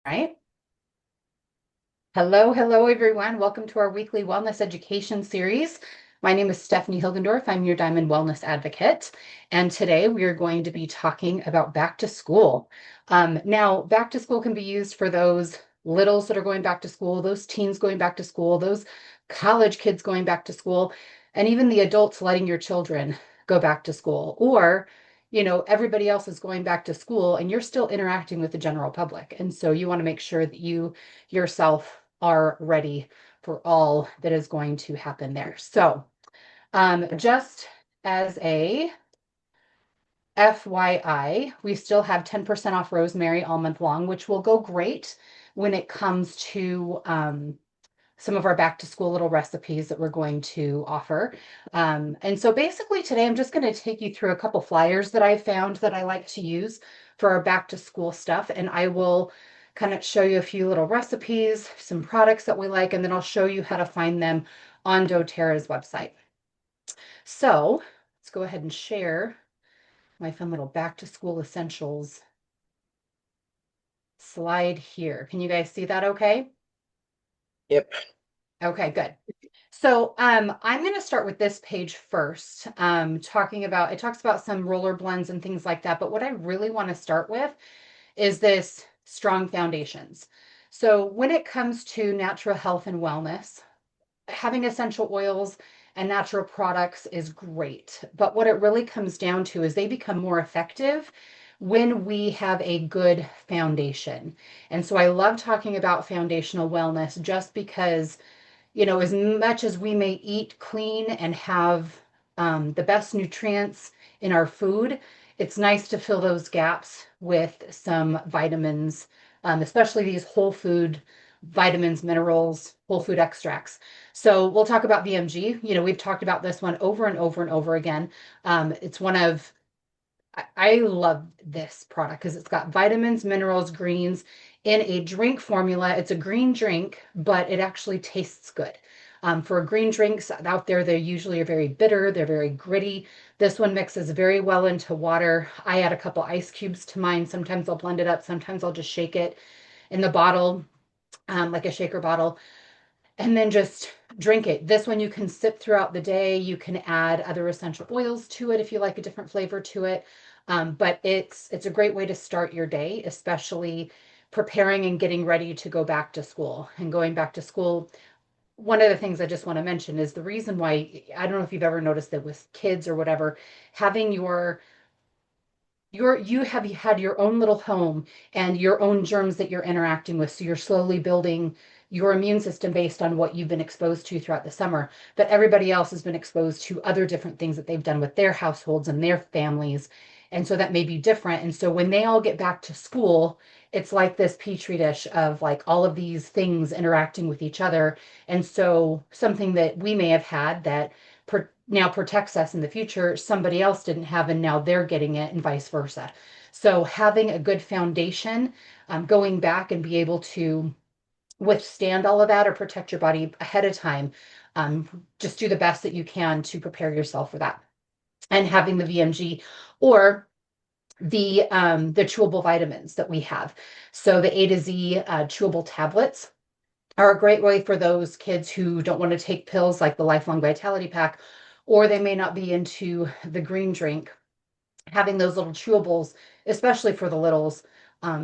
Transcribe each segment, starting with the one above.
Right. Hello, everyone. Welcome to our weekly wellness education series. My name is Stephanie Hilgendorf. I'm your Diamond Wellness Advocate. And today we are going to be talking about back to school. Now, back to school can be used for those littles that are going back to school, those teens going back to school, those college kids going back to school, and even the adults letting your children go back to school. Or everybody else is going back to school and you're still interacting with the general public. And so you want to make sure that you yourself are ready for all that is going to happen there. So, just as a FYI, we still have 10% off Rosemary all month long, which will go great when it comes to some of our back to school little recipes that we're going to offer. And so basically today I'm just going to take you through a couple flyers that I found that I like to use for our back to school stuff. And I will kind of show you a few little recipes, some products that we like, and then I'll show you how to find them on doTERRA's website. So let's go ahead and share my fun little back to school essentials slide here. Can you guys see that okay? Yep. Okay, good. So I'm going to start with this page first, talking about, it talks about some roller blends and things like that. But what I really want to start with is this strong foundations. So when it comes to natural health and wellness, having essential oils and natural products is great. But what it really comes down to is they become more effective when we have a good foundation. And so I love talking about foundational wellness just because as much as we may eat clean and have the best nutrients in our food, it's nice to fill those gaps with some vitamins, especially these whole food vitamins, minerals, whole food extracts. So we'll talk about VMG. We've talked about this one over and over and over again. It's one of I love this product because it's got vitamins, minerals, greens in a drink formula. It's a green drink, but it actually tastes good. For green drinks out there, they usually are very bitter, they're very gritty. This one mixes very well into water. I add a couple ice cubes to mine. Sometimes I'll blend it up, sometimes I'll just shake it in the bottle, like a shaker bottle, and then just drink it. This one you can sip throughout the day. You can add other essential oils to it if you like a different flavor to it. But it's a great way to start your day, especially preparing and getting ready to go back to school. And going back to school, one of the things I just want to mention is the reason why, I don't know if you've ever noticed that with kids or whatever, having you have had your own little home and your own germs that you're interacting with. So you're slowly building your immune system based on what you've been exposed to throughout the summer. But everybody else has been exposed to other different things that they've done with their households and their families. And so that may be different. And so when they all get back to school, it's like this petri dish of like all of these things interacting with each other. And so something that we may have had that now protects us in the future, somebody else didn't have, and now they're getting it, and vice versa. So having a good foundation, going back and be able to withstand all of that or protect your body ahead of time, just do the best that you can to prepare yourself for that. And having the VMG or the chewable vitamins that we have. So the A to Z chewable tablets are a great way for those kids who don't want to take pills like the Lifelong Vitality Pack, or they may not be into the green drink. Having those little chewables, especially for the littles,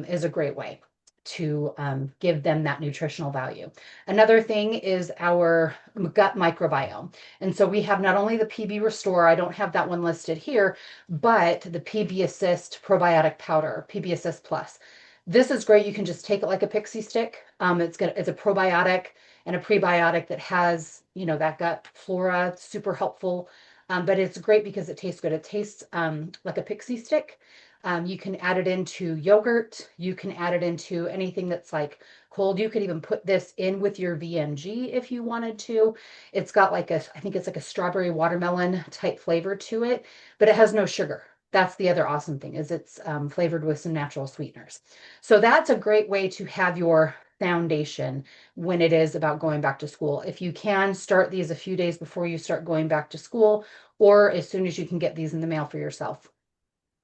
is a great way to give them that nutritional value. Another thing is our gut microbiome. And so we have not only the PB Restore, I don't have that one listed here, but the PB Assist probiotic powder, PB Assist Plus. This is great. You can just take it like a pixie stick. It's a probiotic and a prebiotic that has, that gut flora, super helpful. But it's great because it tastes good. It tastes like a pixie stick. You can add it into yogurt. You can add it into anything that's like cold. You could even put this in with your VMG if you wanted to. It's got I think it's like a strawberry watermelon type flavor to it, but it has no sugar. That's the other awesome thing is it's flavored with some natural sweeteners. So that's a great way to have your foundation when it is about going back to school. If you can start these a few days before you start going back to school, or as soon as you can get these in the mail for yourself.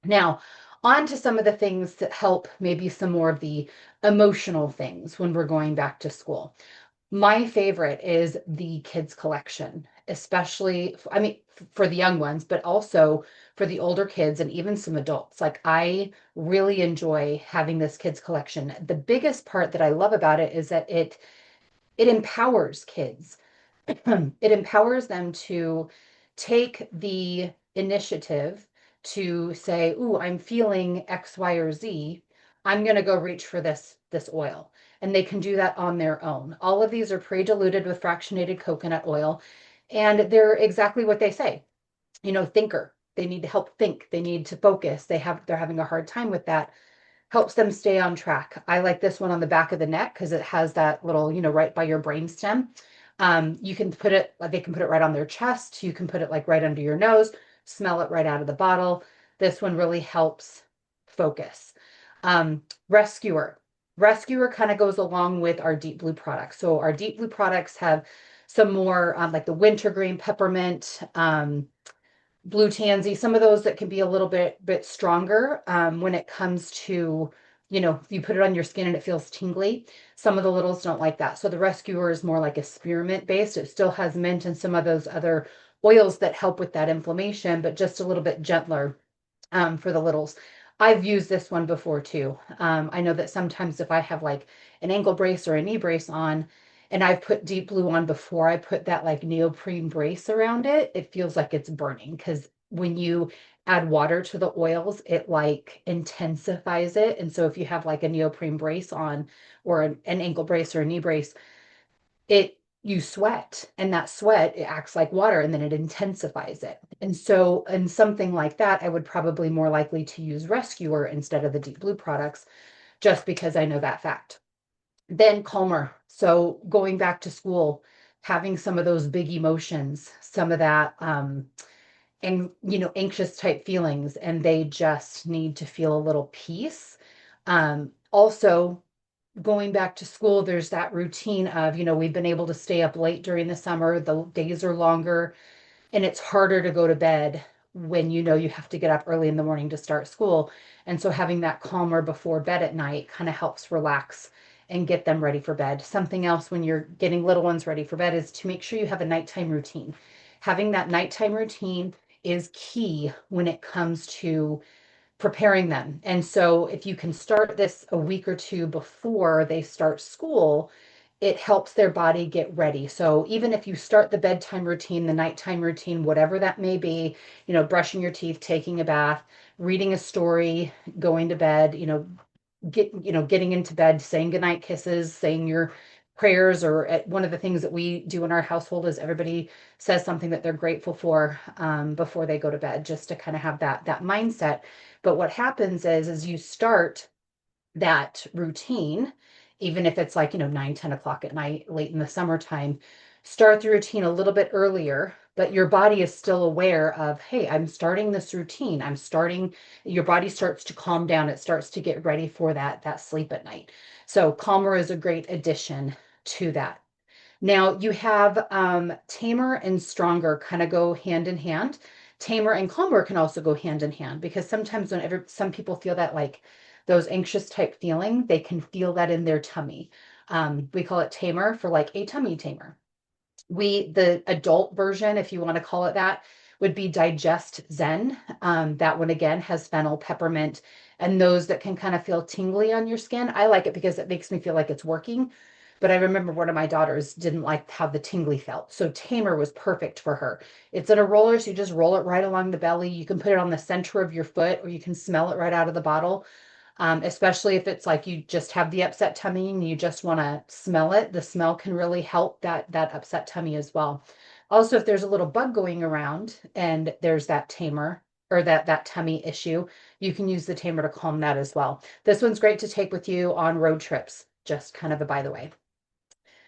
Now, On to some of the things that help maybe some more of the emotional things when we're going back to school. My favorite is the kids collection, especially, I mean, for the young ones, but also for the older kids and even some adults. Like, I really enjoy having this kids collection. The biggest part that I love about it is that it empowers kids. It empowers them to take the initiative to say, "Ooh, I'm feeling X, Y, or Z. I'm going to go reach for this oil." And they can do that on their own. All of these are pre-diluted with fractionated coconut oil, and they're exactly what they say. Thinker. They need to help think. They need to focus. They're having a hard time with that. Helps them stay on track. I like this one on the back of the neck because it has that little, right by your brainstem. You can put it, they can put it right on their chest. You can put it like right under your nose, smell it right out of the bottle. This one really helps focus. Rescuer. Rescuer kind of goes along with our Deep Blue products. So our Deep Blue products have some more like the wintergreen peppermint, blue tansy, some of those that can be a little bit stronger when it comes to, if you put it on your skin and it feels tingly. Some of the littles don't like that. So the Rescuer is more like a spearmint based. It still has mint and some of those other oils that help with that inflammation, but just a little bit gentler for the littles. I've used this one before too. I know that sometimes if I have like an ankle brace or a knee brace on, and I've put Deep Blue on before I put that like neoprene brace around it, it feels like it's burning because when you add water to the oils, it like intensifies it. And so if you have like a neoprene brace on or an ankle brace or a knee brace, you sweat, and that sweat, it acts like water and then it intensifies it. And so in something like that, I would probably more likely to use Rescuer instead of the Deep Blue products, just because I know that fact. Then calmer. So going back to school, having some of those big emotions, some of that and anxious type feelings, and they just need to feel a little peace. Also, going back to school, there's that routine of, we've been able to stay up late during the summer, the days are longer, and it's harder to go to bed when you have to get up early in the morning to start school. And so having that calmer before bed at night kind of helps relax and get them ready for bed. Something else when you're getting little ones ready for bed is to make sure you have a nighttime routine. Having that nighttime routine is key when it comes to preparing them. And so if you can start this a week or two before they start school, it helps their body get ready. So even if you start the bedtime routine, the nighttime routine, whatever that may be, brushing your teeth, taking a bath, reading a story, going to bed, getting into bed, saying goodnight kisses, saying your prayers, or one of the things that we do in our household is everybody says something that they're grateful for before they go to bed, just to kind of have that mindset. But what happens is you start that routine, even if it's like, 9, 10 o'clock at night, late in the summertime, start the routine a little bit earlier, but your body is still aware of, hey, I'm starting this routine. Your body starts to calm down. It starts to get ready for that sleep at night. So calmer is a great addition to that. Now you have tamer and stronger kind of go hand in hand. Tamer and calmer can also go hand in hand because sometimes whenever some people feel that like those anxious type feeling, they can feel that in their tummy. We call it tamer for like a tummy tamer. The adult version, if you want to call it that, would be Digest Zen. That one again has fennel, peppermint, and those that can kind of feel tingly on your skin. I like it because it makes me feel like it's working. But I remember one of my daughters didn't like how the tingly felt. So Tamer was perfect for her. It's in a roller, so you just roll it right along the belly. You can put it on the center of your foot, or you can smell it right out of the bottle. Especially if it's like you just have the upset tummy and you just want to smell it. The smell can really help that upset tummy as well. Also, if there's a little bug going around and there's that tamer or that tummy issue, you can use the tamer to calm that as well. This one's great to take with you on road trips, just kind of a by the way.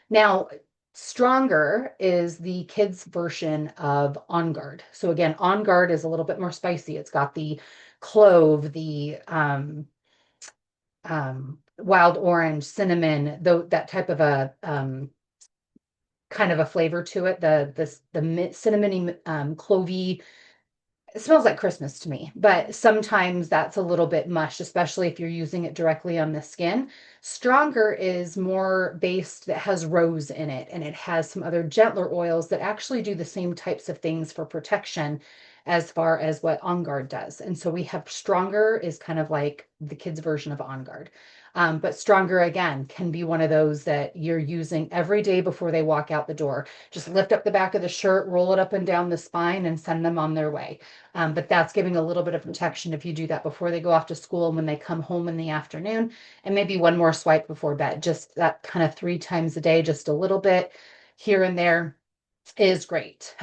Now, Stronger is the kids version of On Guard. So again, On Guard is a little bit more spicy. It's got the clove, the wild orange, cinnamon, though that type of a kind of a flavor to it. The cinnamony, clovey It smells like Christmas to me, but sometimes that's a little bit much, especially if you're using it directly on the skin. Stronger is more based that has rose in it, and it has some other gentler oils that actually do the same types of things for protection as far as what On Guard does. And so we have Stronger is kind of like the kids' version of On Guard. But Stronger, again, can be one of those that you're using every day before they walk out the door. Just lift up the back of the shirt, roll it up and down the spine, and send them on their way. But that's giving a little bit of protection if you do that before they go off to school and when they come home in the afternoon, and maybe one more swipe before bed. Just that kind of 3 times a day, just a little bit here and there is great.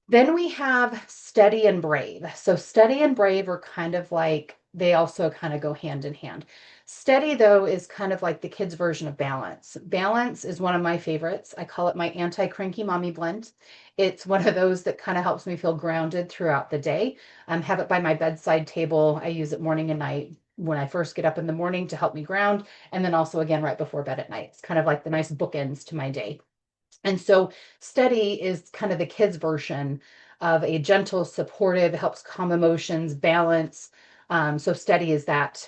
Then we have Steady and Brave. So Steady and Brave are kind of like, they also kind of go hand in hand. Steady, though, is kind of like the kids' version of Balance. Balance is one of my favorites. I call it my anti-cranky mommy blend. It's one of those that kind of helps me feel grounded throughout the day. Have it by my bedside table. I use it morning and night when I first get up in the morning to help me ground, and then also again right before bed at night. It's kind of like the nice bookends to my day. And so Steady is kind of the kids' version of a gentle, supportive, helps calm emotions, balance. So Steady is that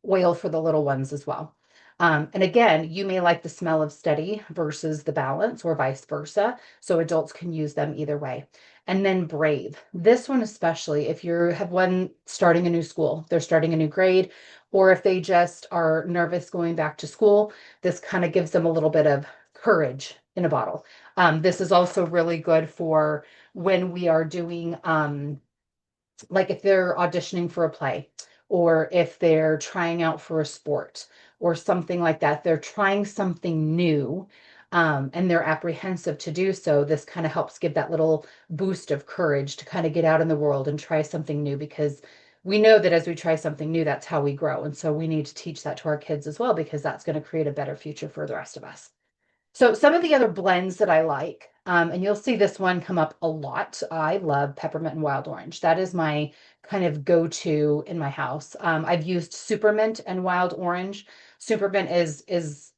oil for the little ones as well. And again, you may like the smell of Steady versus the Balance or vice versa. So adults can use them either way. And then Brave. This one, especially if you have one starting a new school, they're starting a new grade, or if they just are nervous going back to school, this kind of gives them a little bit of courage in a bottle. This is also really good for when we are doing, like if they're auditioning for a play, or if they're trying out for a sport or something like that, they're trying something new, and they're apprehensive to do so. This kind of helps give that little boost of courage to kind of get out in the world and try something new, because we know that as we try something new, that's how we grow. And so we need to teach that to our kids as well, because that's going to create a better future for the rest of us. So some of the other blends that I like, and you'll see this one come up a lot. I love peppermint and wild orange. That is my kind of go-to in my house. I've used Supermint and wild orange. Supermint is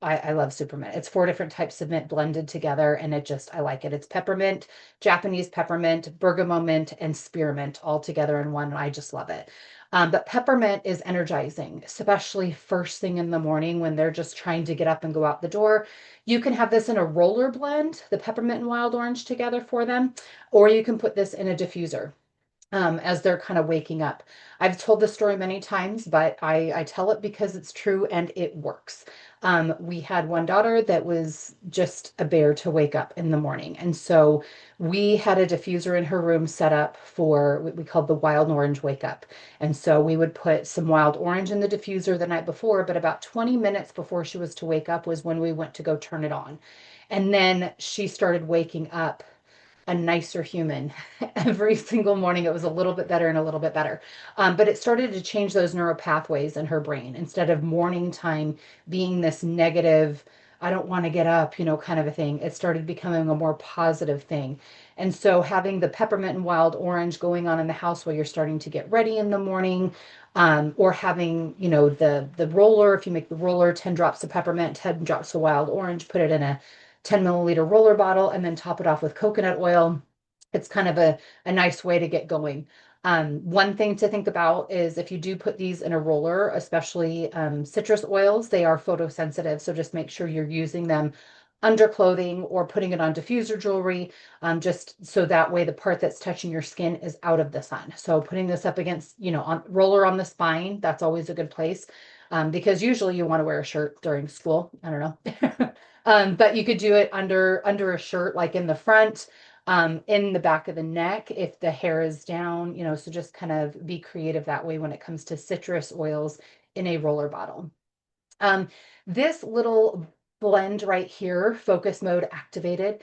I love Supermint. It's 4 different types of mint blended together, and I like it. It's peppermint, Japanese peppermint, bergamot mint, and spearmint all together in one. I just love it. But peppermint is energizing, especially first thing in the morning when they're just trying to get up and go out the door. You can have this in a roller blend, the peppermint and wild orange together for them, or you can put this in a diffuser as they're kind of waking up. I've told this story many times, but I tell it because it's true and it works. We had one daughter that was just a bear to wake up in the morning. And so we had a diffuser in her room set up for what we called the wild orange wake up. And so we would put some wild orange in the diffuser the night before, but about 20 minutes before she was to wake up was when we went to go turn it on. And then she started waking up a nicer human every single morning. It was a little bit better and a little bit better. But it started to change those neural pathways in her brain. Instead of morning time being this negative, I don't want to get up, kind of a thing, it started becoming a more positive thing. And so having the peppermint and wild orange going on in the house while you're starting to get ready in the morning, or having, the roller, if you make the roller, 10 drops of peppermint, 10 drops of wild orange, put it in a 10 milliliter roller bottle, and then top it off with coconut oil. It's kind of a nice way to get going. One thing to think about is if you do put these in a roller, especially citrus oils, they are photosensitive. So just make sure you're using them under clothing or putting it on diffuser jewelry, just so that way the part that's touching your skin is out of the sun. So putting this up against, on roller on the spine, that's always a good place, because usually you want to wear a shirt during school. I don't know. But you could do it under a shirt, like in the front, in the back of the neck if the hair is down, so just kind of be creative that way when it comes to citrus oils in a roller bottle. This little blend right here, focus mode activated,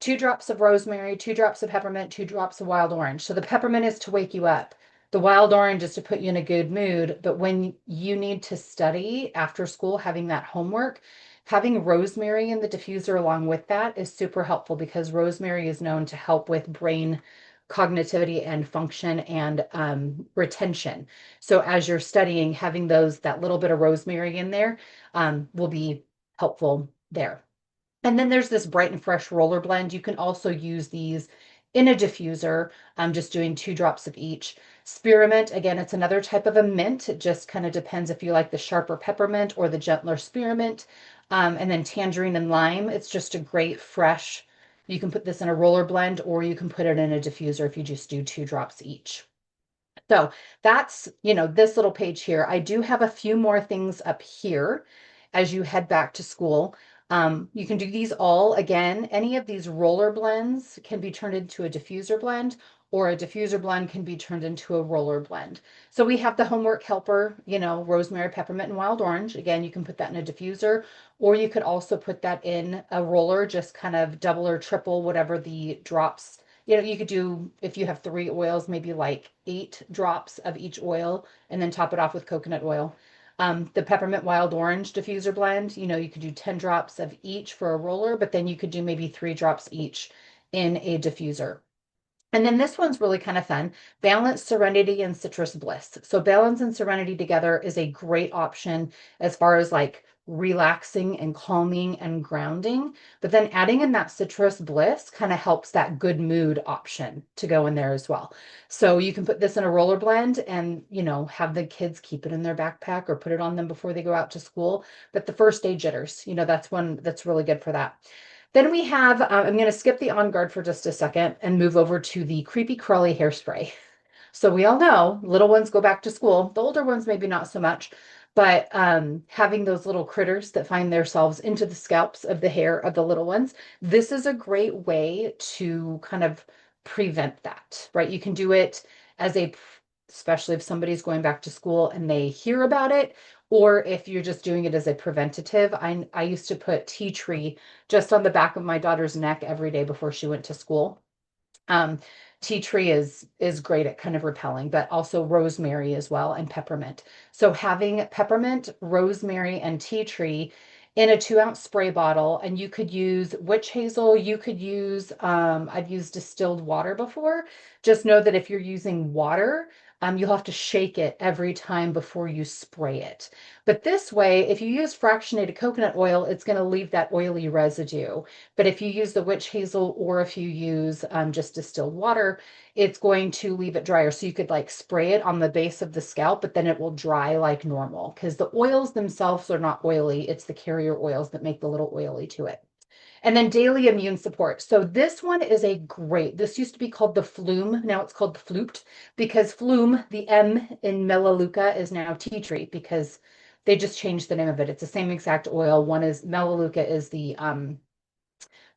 2 drops of rosemary, 2 drops of peppermint, 2 drops of wild orange. So the peppermint is to wake you up. The wild orange is to put you in a good mood. But when you need to study after school, having that homework, having rosemary in the diffuser along with that is super helpful, because rosemary is known to help with brain cognitivity and function and retention. So as you're studying, having that little bit of rosemary in there will be helpful there. And then there's this Bright and Fresh roller blend. You can also use these in a diffuser. I'm just doing 2 drops of each. Spearmint, again, it's another type of a mint. It just kind of depends if you like the sharper peppermint or the gentler spearmint. And then tangerine and lime, it's just a great fresh, you can put this in a roller blend or you can put it in a diffuser if you just do 2 drops each. So that's, this little page here. I do have a few more things up here as you head back to school. You can do these all again. Any of these roller blends can be turned into a diffuser blend, or a diffuser blend can be turned into a roller blend. So we have the homework helper, rosemary, peppermint, and wild orange. Again, you can put that in a diffuser, or you could also put that in a roller, just kind of double or triple whatever the drops. You could do, if you have 3 oils, maybe like 8 drops of each oil, and then top it off with coconut oil. The peppermint wild orange diffuser blend, you could do 10 drops of each for a roller, but then you could do maybe 3 drops each in a diffuser. And then this one's really kind of fun. Balance, Serenity, and Citrus Bliss. So balance and serenity together is a great option as far as like relaxing and calming and grounding. But then adding in that citrus bliss kind of helps that good mood option to go in there as well. So you can put this in a roller blend and, have the kids keep it in their backpack or put it on them before they go out to school. But the first day jitters, that's one that's really good for that. Then we have, I'm going to skip the On Guard for just a second and move over to the Creepy Crawly hairspray. So we all know little ones go back to school. The older ones, maybe not so much, but having those little critters that find themselves into the scalps of the hair of the little ones, this is a great way to kind of prevent that, right? You can do it as especially if somebody's going back to school and they hear about it, or if you're just doing it as a preventative. I used to put tea tree just on the back of my daughter's neck every day before she went to school. Tea tree is great at kind of repelling, but also rosemary as well, and peppermint. So having peppermint, rosemary, and tea tree in a 2-ounce spray bottle, and you could use witch hazel, you could use, I've used distilled water before. Just know that if you're using water, you'll have to shake it every time before you spray it. But this way, if you use fractionated coconut oil, it's going to leave that oily residue. But if you use the witch hazel, or if you use just distilled water, it's going to leave it drier. So you could like spray it on the base of the scalp, but then it will dry like normal, because the oils themselves are not oily. It's the carrier oils that make the little oily to it. And then daily immune support. So this one is this used to be called the Flume. Now it's called the Fluped, because Flume, the M in Melaleuca, is now tea tree, because they just changed the name of it. It's the same exact oil. One is Melaleuca is the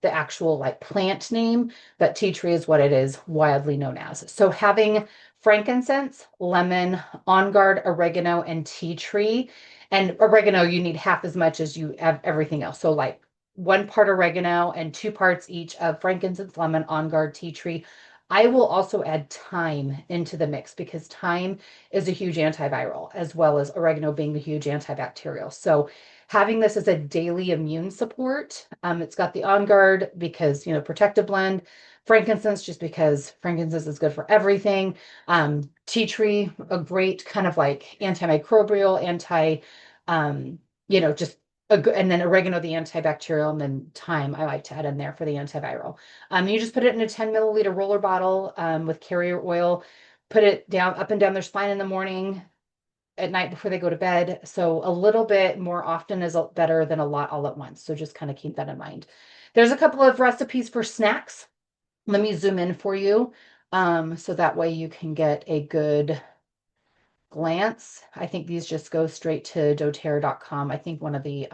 actual like plant name, but tea tree is what it is widely known as. So having frankincense, lemon, On Guard, oregano, and tea tree. And oregano, you need half as much as you have everything else. So like 1 part oregano and 2 parts each of frankincense, lemon, On Guard, tea tree. I will also add thyme into the mix, because thyme is a huge antiviral, as well as oregano being a huge antibacterial. So having this as a daily immune support, it's got the On Guard because, protective blend, frankincense, just because frankincense is good for everything. Tea tree, a great kind of like antimicrobial, just a good, and then oregano, the antibacterial, and then thyme I like to add in there for the antiviral. You just put it in a 10 milliliter roller bottle with carrier oil, put it down up and down their spine in the morning, at night before they go to bed. So a little bit more often is better than a lot all at once. So just kind of keep that in mind. There's a couple of recipes for snacks. Let me zoom in for you. So that way you can get a good glance. I think these just go straight to doterra.com. I think one of the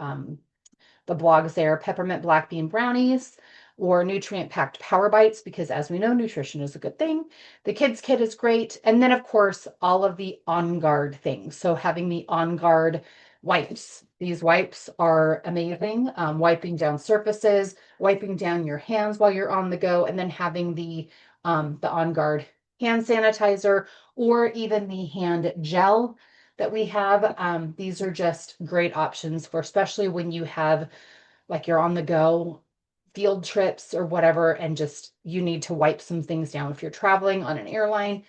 blogs there, peppermint black bean brownies, or nutrient packed power bites, because as we know, nutrition is a good thing. The kids kit is great. And then of course, all of the On Guard things. So having the On Guard wipes. These wipes are amazing. Wiping down surfaces, wiping down your hands while you're on the go, and then having the On Guard hand sanitizer, or even the hand gel that we have. These are just great options for, especially when you have, like, you're on the go, field trips or whatever, and just you need to wipe some things down. If you're traveling on an airline,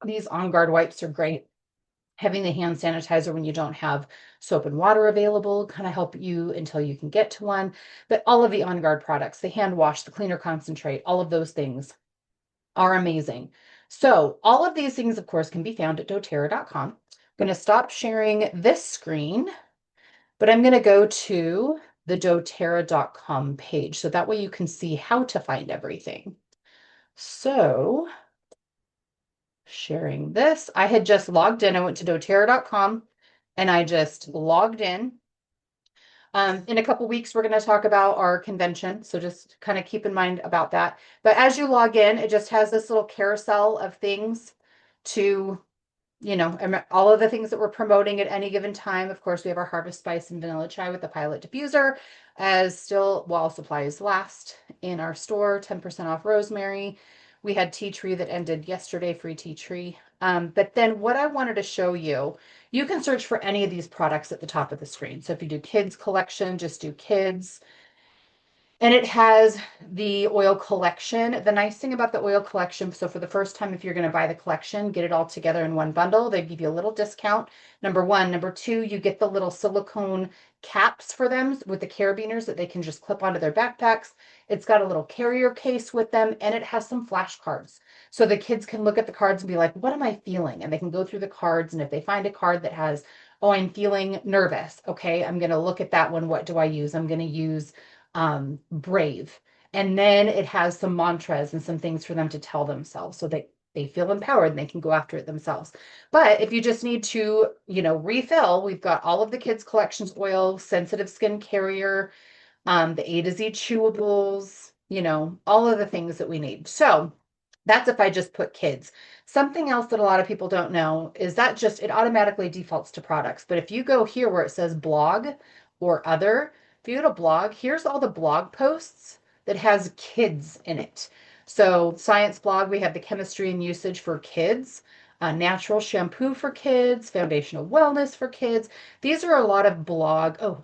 these On Guard wipes are great. Having the hand sanitizer when you don't have soap and water available kind of help you until you can get to one. But all of the On Guard products, the hand wash, the cleaner concentrate, all of those things are amazing. So all of these things, of course, can be found at doTERRA.com. I'm going to stop sharing this screen, but I'm going to go to the doTERRA.com page. So that way you can see how to find everything. So sharing this, I had just logged in. I went to doTERRA.com and I just logged in. In a couple weeks, we're going to talk about our convention. So just kind of keep in mind about that. But as you log in, it just has this little carousel of things to, all of the things that we're promoting at any given time. Of course, we have our Harvest Spice and Vanilla Chai with the Pilot Diffuser as still while supplies last in our store, 10% off rosemary. We had tea tree that ended yesterday, free tea tree. But then what I wanted to show you, you can search for any of these products at the top of the screen. So if you do kids collection, just do kids. And it has the oil collection. The nice thing about the oil collection, so for the first time, if you're going to buy the collection, get it all together in one bundle. They give you a little discount. Number one. Number two, you get the little silicone caps for them with the carabiners that they can just clip onto their backpacks. It's got a little carrier case with them, and it has some flashcards. So the kids can look at the cards and be like, what am I feeling? And they can go through the cards. And if they find a card that has, oh, I'm feeling nervous. Okay, I'm going to look at that one. What do I use? I'm going to use brave. And then it has some mantras and some things for them to tell themselves so that they feel empowered and they can go after it themselves. But if you just need to, refill, we've got all of the kids collections oil, sensitive skin carrier, the A to Z chewables, all of the things that we need. So that's if I just put kids. Something else that a lot of people don't know is that just it automatically defaults to products. But if you go here where it says blog or other, if you go to blog, here's all the blog posts that has kids in it. So science blog, we have the chemistry and usage for kids, natural shampoo for kids, foundational wellness for kids. These are a lot of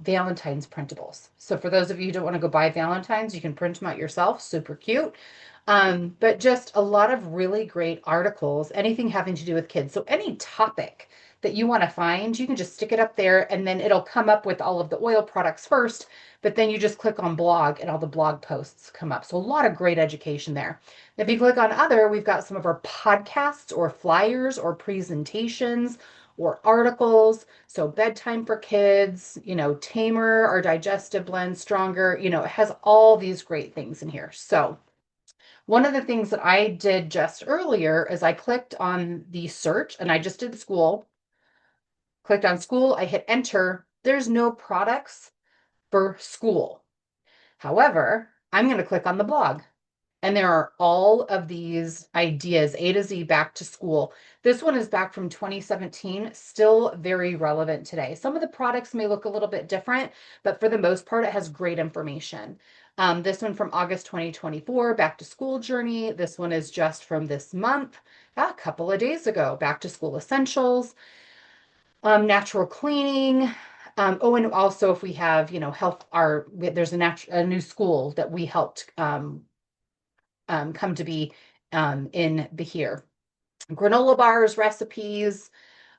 Valentine's printables. So for those of you who don't want to go buy Valentine's, you can print them out yourself. Super cute. But just a lot of really great articles, anything having to do with kids. So any topic that you want to find, you can just stick it up there and then it'll come up with all of the oil products first, but then you just click on blog and all the blog posts come up. So a lot of great education there. If you click on other, we've got some of our podcasts or flyers or presentations or articles. So bedtime for kids, Tamer, our digestive blend, stronger, it has all these great things in here. So one of the things that I did just earlier is I clicked on the search and I just did school, clicked on school, I hit enter. There's no products for school. However, I'm going to click on the blog. And there are all of these ideas, A to Z, back to school. This one is back from 2017, still very relevant today. Some of the products may look a little bit different, but for the most part, it has great information. This one from August 2024, back to school journey. This one is just from this month, a couple of days ago, back to school essentials, natural cleaning. And also if we have, health, there's a new school that we helped come to be in the here. Granola bars, recipes.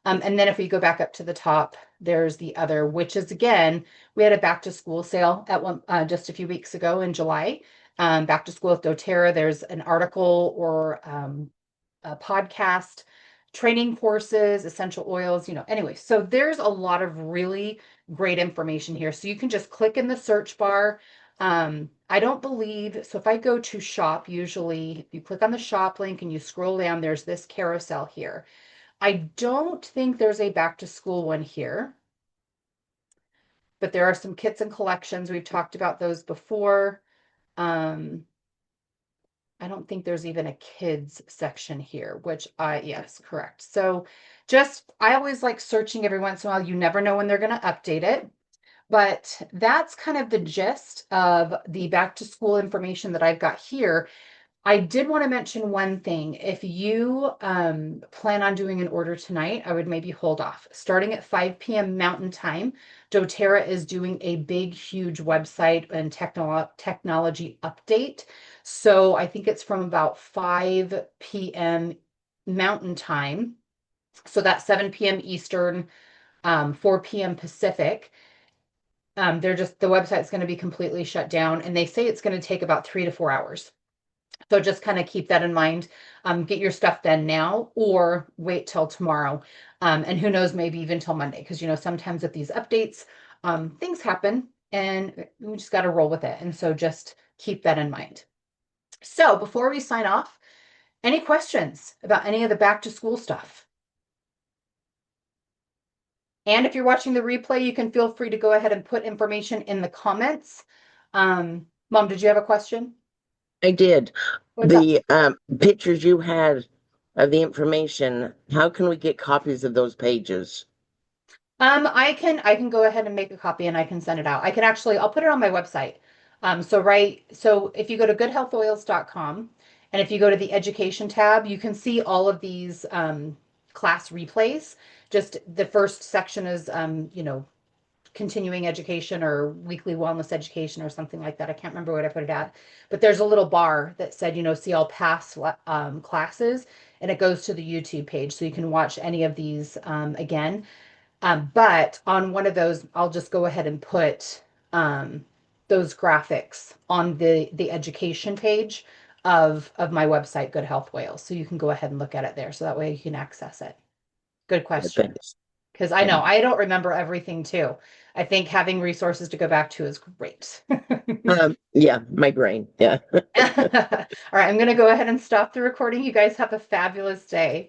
And then if we go back up to the top, there's the other, which is again, we had a back to school sale at one just a few weeks ago in July. Back to school with doTERRA. There's an article or a podcast, training courses, essential oils, anyway. So there's a lot of really great information here. So you can just click in the search bar. I don't believe, so if I go to shop, usually if you click on the shop link and you scroll down, there's this carousel here. I don't think there's a back to school one here, but there are some kits and collections. We've talked about those before. I don't think there's even a kids section here, which yes, correct. So I always like searching every once in a while. You never know when they're going to update it. But that's kind of the gist of the back to school information that I've got here. I did want to mention one thing. If you plan on doing an order tonight, I would maybe hold off. Starting at 5 p.m. Mountain Time, doTERRA is doing a big, huge website and technology update. So I think it's from about 5 p.m. Mountain Time. So that's 7 p.m. Eastern, 4 p.m. Pacific. The website's going to be completely shut down, and they say it's going to take about 3 to 4 hours. So just kind of keep that in mind. Get your stuff done now or wait till tomorrow. And who knows, maybe even till Monday, because sometimes with these updates, things happen and we just got to roll with it. And so just keep that in mind. So before we sign off, any questions about any of the back to school stuff? And if you're watching the replay, you can feel free to go ahead and put information in the comments. Mom, did you have a question? I did. What's up? The pictures you had of the information, how can we get copies of those pages? I can go ahead and make a copy and I can send it out. I'll put it on my website. So if you go to goodhealthoils.com and if you go to the education tab, you can see all of these class replays. Just the first section is continuing education or weekly wellness education or something like that. I can't remember what I put it at, but there's a little bar that said, see all past classes, and it goes to the YouTube page. So you can watch any of these again. But on one of those, I'll just go ahead and put those graphics on the education page of my website, Good Health Wales. So you can go ahead and look at it there. So that way you can access it. Good question. Thanks. Because I know I don't remember everything too. I think having resources to go back to is great. Yeah, my brain. Yeah. All right, I'm going to go ahead and stop the recording. You guys have a fabulous day.